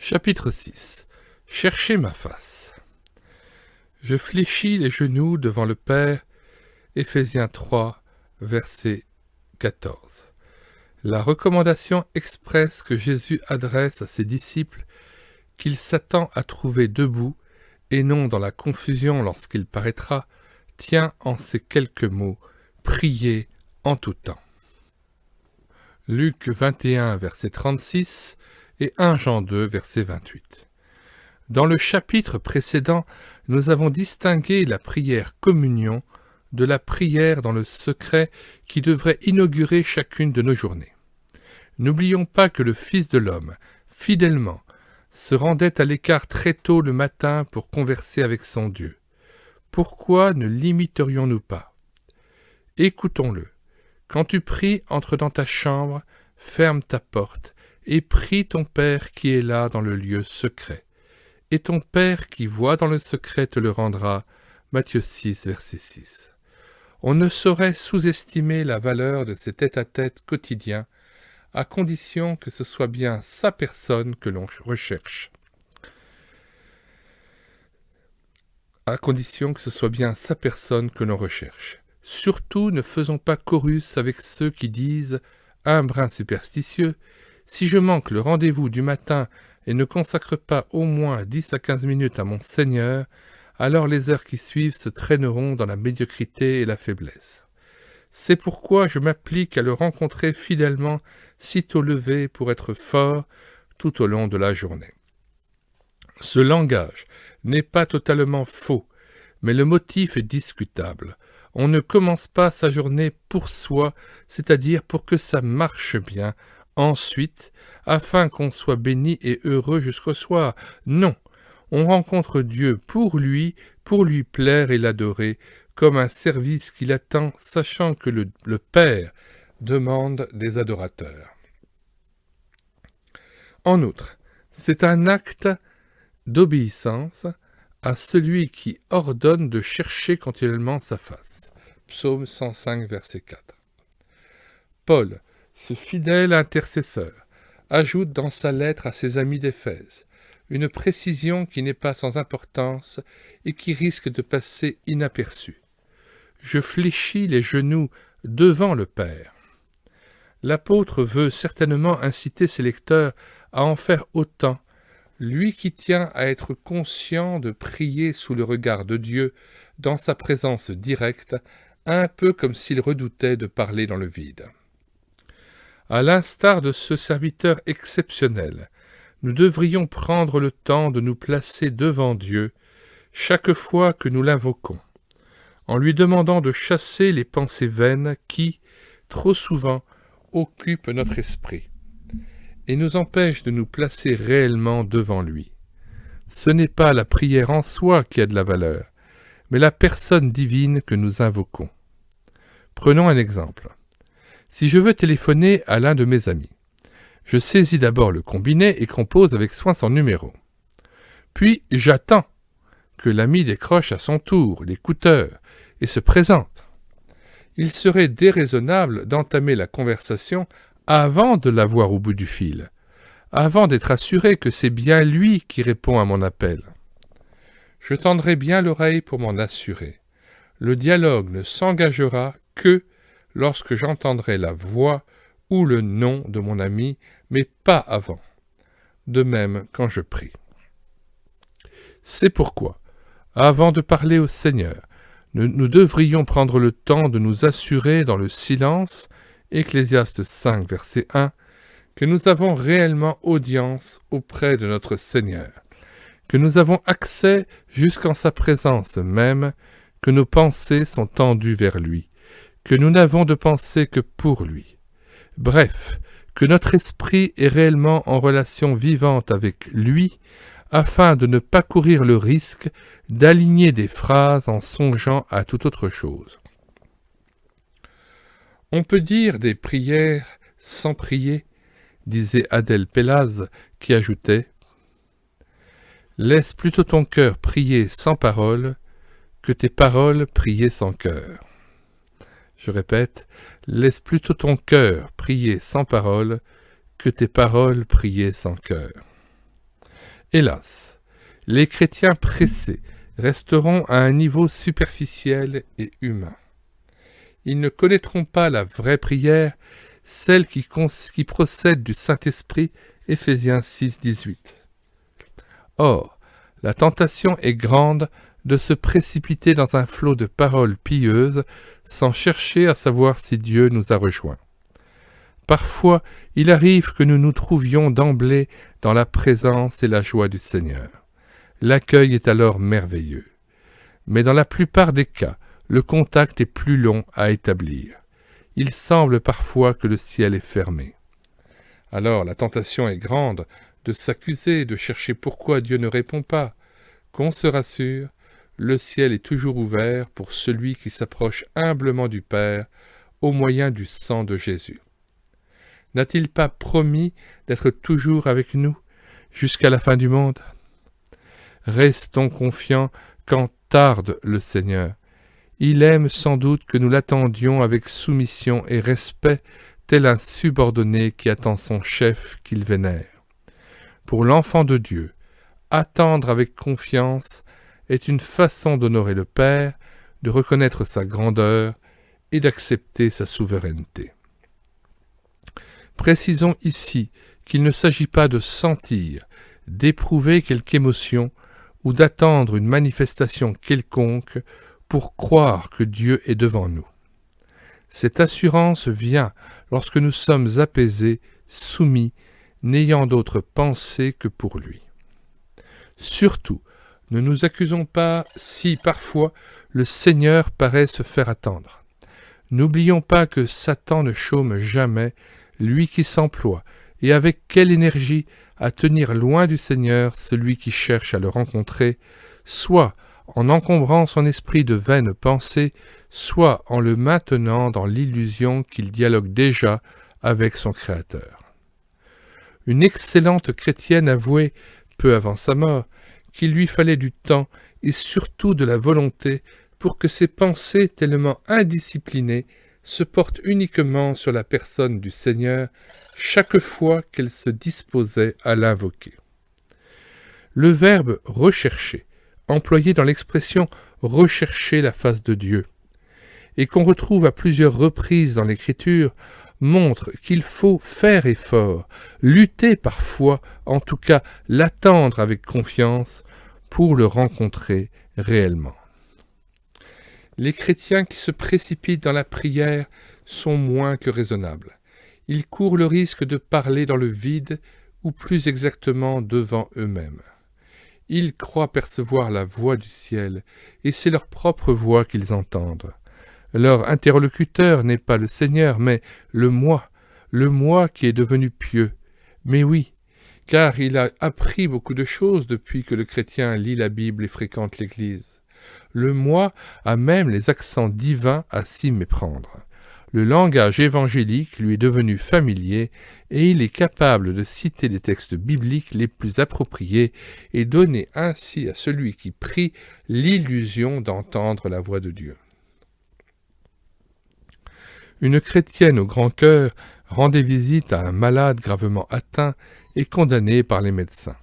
Chapitre 6. Cherchez ma face. Je fléchis les genoux devant le Père. Éphésiens 3, verset 14. La recommandation expresse que Jésus adresse à ses disciples qu'il s'attend à trouver debout et non dans la confusion lorsqu'il paraîtra, tient en ces quelques mots « Priez en tout temps ». Luc 21, verset 36 et 1 Jean 2, verset 28. Dans le chapitre précédent, nous avons distingué la prière communion de la prière dans le secret qui devrait inaugurer chacune de nos journées. N'oublions pas que le Fils de l'homme, fidèlement, se rendait à l'écart très tôt le matin pour converser avec son Dieu. Pourquoi ne l'imiterions-nous pas ? Écoutons-le. Quand tu pries, entre dans ta chambre, ferme ta porte, et prie ton Père qui est là dans le lieu secret. Et ton Père qui voit dans le secret te le rendra. Matthieu 6, verset 6. On ne saurait sous-estimer la valeur de ces tête-à-tête quotidiens, à condition que ce soit bien sa personne que l'on recherche. Surtout, ne faisons pas chorus avec ceux qui disent, un brin superstitieux, si je manque le rendez-vous du matin et ne consacre pas au moins 10 à 15 minutes à mon Seigneur, alors les heures qui suivent se traîneront dans la médiocrité et la faiblesse. C'est pourquoi je m'applique à le rencontrer fidèlement sitôt levé pour être fort tout au long de la journée. Ce langage n'est pas totalement faux, mais le motif est discutable. On ne commence pas sa journée pour soi, c'est-à-dire pour que ça marche bien, ensuite, afin qu'on soit béni et heureux jusqu'au soir. Non, on rencontre Dieu pour lui plaire et l'adorer, comme un service qu'il attend, sachant que le Père demande des adorateurs. En outre, c'est un acte d'obéissance à celui qui ordonne de chercher continuellement sa face. Psaume 105, verset 4. Paul, ce fidèle intercesseur, ajoute dans sa lettre à ses amis d'Éphèse une précision qui n'est pas sans importance et qui risque de passer inaperçue. Je fléchis les genoux devant le Père. L'apôtre veut certainement inciter ses lecteurs à en faire autant, lui qui tient à être conscient de prier sous le regard de Dieu, dans sa présence directe, un peu comme s'il redoutait de parler dans le vide. À l'instar de ce serviteur exceptionnel, nous devrions prendre le temps de nous placer devant Dieu chaque fois que nous l'invoquons, en lui demandant de chasser les pensées vaines qui, trop souvent, occupent notre esprit et nous empêchent de nous placer réellement devant lui. Ce n'est pas la prière en soi qui a de la valeur, mais la personne divine que nous invoquons. Prenons un exemple. Si je veux téléphoner à l'un de mes amis, je saisis d'abord le combiné et compose avec soin son numéro. Puis j'attends que l'ami décroche à son tour l'écouteur et se présente. Il serait déraisonnable d'entamer la conversation avant de l'avoir au bout du fil, avant d'être assuré que c'est bien lui qui répond à mon appel. Je tendrai bien l'oreille pour m'en assurer. Le dialogue ne s'engagera que lorsque j'entendrai la voix ou le nom de mon ami, mais pas avant. De même quand je prie. C'est pourquoi, avant de parler au Seigneur, nous devrions prendre le temps de nous assurer dans le silence, Ecclésiaste 5, verset 1, que nous avons réellement audience auprès de notre Seigneur, que nous avons accès jusqu'en sa présence même, que nos pensées sont tendues vers lui, que nous n'avons de pensée que pour lui. Bref, que notre esprit est réellement en relation vivante avec lui, afin de ne pas courir le risque d'aligner des phrases en songeant à toute autre chose. On peut dire des prières sans prier, disait Adèle Pélaz, qui ajoutait « Laisse plutôt ton cœur prier sans parole que tes paroles prier sans cœur. » Je répète, laisse plutôt ton cœur prier sans parole que tes paroles prier sans cœur. Hélas, les chrétiens pressés resteront à un niveau superficiel et humain. Ils ne connaîtront pas la vraie prière, celle qui procède du Saint-Esprit, Éphésiens 6, 18. Or, la tentation est grande de se précipiter dans un flot de paroles pieuses sans chercher à savoir si Dieu nous a rejoints. Parfois, il arrive que nous nous trouvions d'emblée dans la présence et la joie du Seigneur. L'accueil est alors merveilleux. Mais dans la plupart des cas, le contact est plus long à établir. Il semble parfois que le ciel est fermé. Alors la tentation est grande de s'accuser, de chercher pourquoi Dieu ne répond pas. Qu'on se rassure, le ciel est toujours ouvert pour celui qui s'approche humblement du Père au moyen du sang de Jésus. N'a-t-il pas promis d'être toujours avec nous jusqu'à la fin du monde? Restons confiants quand tarde le Seigneur. Il aime sans doute que nous l'attendions avec soumission et respect, tel un subordonné qui attend son chef qu'il vénère. Pour l'enfant de Dieu, attendre avec confiance est une façon d'honorer le Père, de reconnaître sa grandeur et d'accepter sa souveraineté. Précisons ici qu'il ne s'agit pas de sentir, d'éprouver quelque émotion ou d'attendre une manifestation quelconque pour croire que Dieu est devant nous. Cette assurance vient lorsque nous sommes apaisés, soumis, n'ayant d'autre pensée que pour lui. Surtout, ne nous accusons pas si parfois le Seigneur paraît se faire attendre. N'oublions pas que Satan ne chôme jamais, lui qui s'emploie, et avec quelle énergie, à tenir loin du Seigneur celui qui cherche à le rencontrer, soit en encombrant son esprit de vaines pensées, soit en le maintenant dans l'illusion qu'il dialogue déjà avec son Créateur. Une excellente chrétienne avouait, peu avant sa mort, qu'il lui fallait du temps et surtout de la volonté pour que ses pensées tellement indisciplinées se portent uniquement sur la personne du Seigneur chaque fois qu'elle se disposait à l'invoquer. Le verbe « rechercher », employé dans l'expression « rechercher la face de Dieu », et qu'on retrouve à plusieurs reprises dans l'Écriture, montre qu'il faut faire effort, lutter parfois, en tout cas l'attendre avec confiance, pour le rencontrer réellement. Les chrétiens qui se précipitent dans la prière sont moins que raisonnables. Ils courent le risque de parler dans le vide, ou plus exactement devant eux-mêmes. Ils croient percevoir la voix du ciel, et c'est leur propre voix qu'ils entendent. Leur interlocuteur n'est pas le Seigneur, mais le moi qui est devenu pieux. Mais oui, car il a appris beaucoup de choses depuis que le chrétien lit la Bible et fréquente l'Église. Le moi a même les accents divins à s'y méprendre. Le langage évangélique lui est devenu familier et il est capable de citer les textes bibliques les plus appropriés et donner ainsi à celui qui prie l'illusion d'entendre la voix de Dieu. Une chrétienne au grand cœur rendait visite à un malade gravement atteint et condamné par les médecins.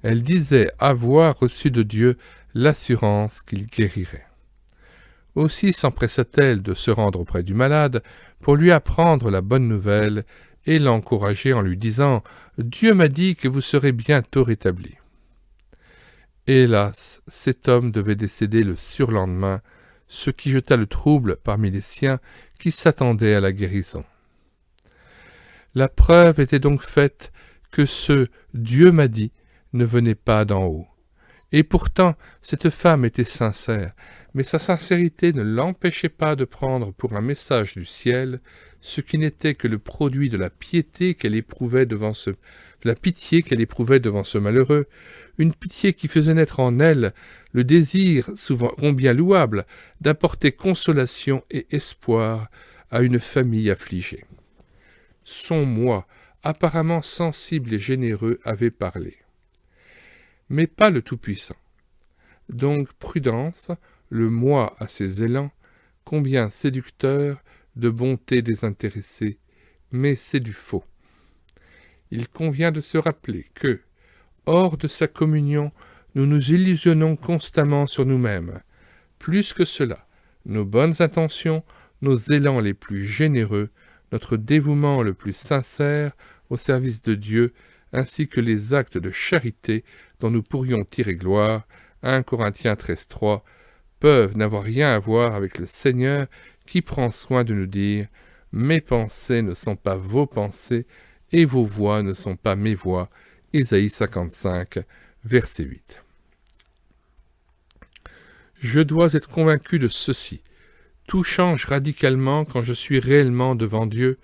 Elle disait avoir reçu de Dieu l'assurance qu'il guérirait. Aussi s'empressa-t-elle de se rendre auprès du malade pour lui apprendre la bonne nouvelle et l'encourager en lui disant « Dieu m'a dit que vous serez bientôt rétabli ». Hélas, cet homme devait décéder le surlendemain, ce qui jeta le trouble parmi les siens qui s'attendaient à la guérison. La preuve était donc faite que ce « Dieu m'a dit » ne venait pas d'en haut. Et pourtant, cette femme était sincère, mais sa sincérité ne l'empêchait pas de prendre pour un message du ciel ce qui n'était que le produit de la piété qu'elle éprouvait devant de la pitié qu'elle éprouvait devant ce malheureux, une pitié qui faisait naître en elle le désir, souvent combien louable, d'apporter consolation et espoir à une famille affligée. Son moi, apparemment sensible et généreux, avait parlé. Mais pas le Tout-Puissant. Donc prudence, le moi à ses élans, combien séducteur de bonté désintéressée, mais c'est du faux. Il convient de se rappeler que, Hors de sa communion, nous nous illusionnons constamment sur nous-mêmes. Plus que cela, nos bonnes intentions, nos élans les plus généreux, notre dévouement le plus sincère au service de Dieu, ainsi que les actes de charité dont nous pourrions tirer gloire, 1 Corinthiens 13:3, peuvent n'avoir rien à voir avec le Seigneur qui prend soin de nous dire « Mes pensées ne sont pas vos pensées, et vos voix ne sont pas mes voix » Ésaïe 55, verset 8. Je dois être convaincu de ceci. Tout change radicalement quand je suis réellement devant Dieu,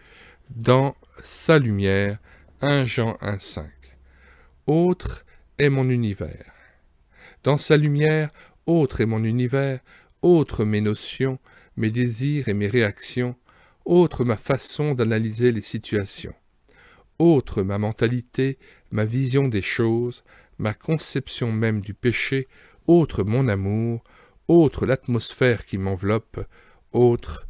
dans sa lumière, 1 Jean 1,5. Autre est mon univers. Dans sa lumière, autre est mon univers, autre mes notions, mes désirs et mes réactions, autre ma façon d'analyser les situations, autre ma mentalité, ma vision des choses, ma conception même du péché, autre mon amour, autre l'atmosphère qui m'enveloppe, autre.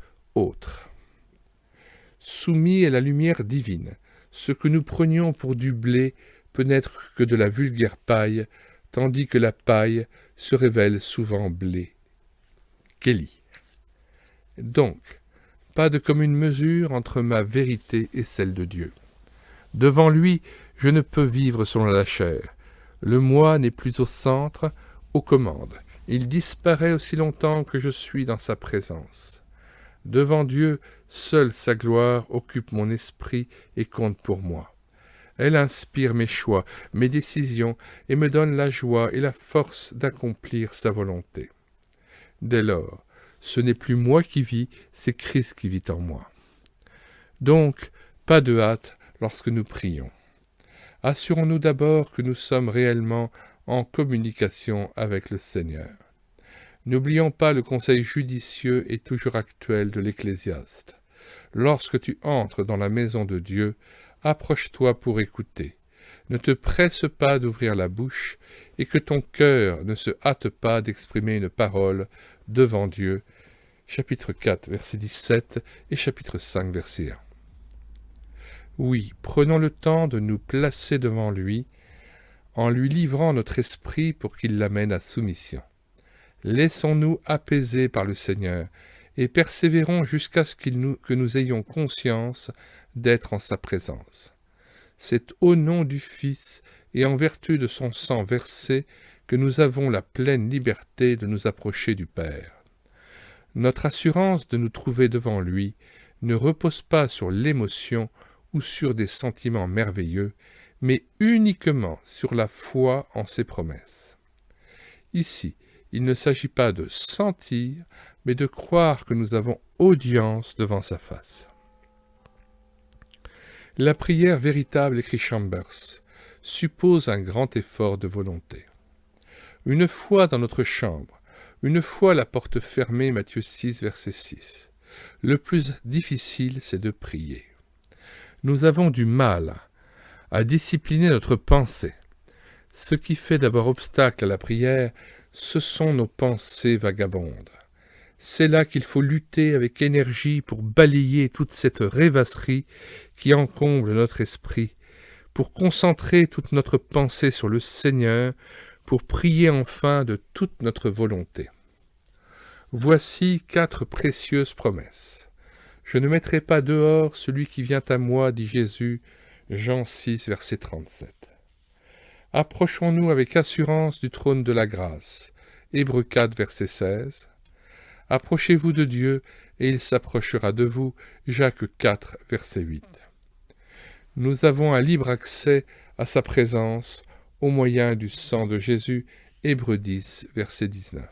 Soumis à la lumière divine, ce que nous prenions pour du blé peut n'être que de la vulgaire paille, tandis que la paille se révèle souvent blé. Kelly. Donc, pas de commune mesure entre ma vérité et celle de Dieu. Devant lui, je ne peux vivre selon la chair. Le moi n'est plus au centre, aux commandes. Il disparaît aussi longtemps que je suis dans sa présence. Devant Dieu, seule sa gloire occupe mon esprit et compte pour moi. Elle inspire mes choix, mes décisions, et me donne la joie et la force d'accomplir sa volonté. Dès lors, ce n'est plus moi qui vis, c'est Christ qui vit en moi. Donc, pas de hâte lorsque nous prions. Assurons-nous d'abord que nous sommes réellement en communication avec le Seigneur. N'oublions pas le conseil judicieux et toujours actuel de l'Ecclésiaste. Lorsque tu entres dans la maison de Dieu, approche-toi pour écouter. Ne te presse pas d'ouvrir la bouche et que ton cœur ne se hâte pas d'exprimer une parole devant Dieu. Chapitre 4, verset 17 et chapitre 5, verset 1. Oui, prenons le temps de nous placer devant lui, en lui livrant notre esprit pour qu'il l'amène à soumission. Laissons-nous apaiser par le Seigneur et persévérons jusqu'à ce que nous ayons conscience d'être en sa présence. C'est au nom du Fils et en vertu de son sang versé que nous avons la pleine liberté de nous approcher du Père. Notre assurance de nous trouver devant lui ne repose pas sur l'émotion ou sur des sentiments merveilleux, mais uniquement sur la foi en ses promesses. Ici, il ne s'agit pas de sentir, mais de croire que nous avons audience devant sa face. La prière véritable, écrit Chambers, suppose un grand effort de volonté. Une fois dans notre chambre, une fois la porte fermée, Matthieu 6, verset 6. Le plus difficile, c'est de prier. Nous avons du mal à discipliner notre pensée. Ce qui fait d'abord obstacle à la prière, ce sont nos pensées vagabondes. C'est là qu'il faut lutter avec énergie pour balayer toute cette rêvasserie qui encombre notre esprit, pour concentrer toute notre pensée sur le Seigneur, pour prier enfin de toute notre volonté. Voici 4 précieuses promesses. Je ne mettrai pas dehors celui qui vient à moi, dit Jésus, Jean 6, verset 37. Approchons-nous avec assurance du trône de la grâce, Hébreux 4, verset 16. Approchez-vous de Dieu, et il s'approchera de vous, Jacques 4, verset 8. Nous avons un libre accès à sa présence au moyen du sang de Jésus, Hébreux 10, verset 19.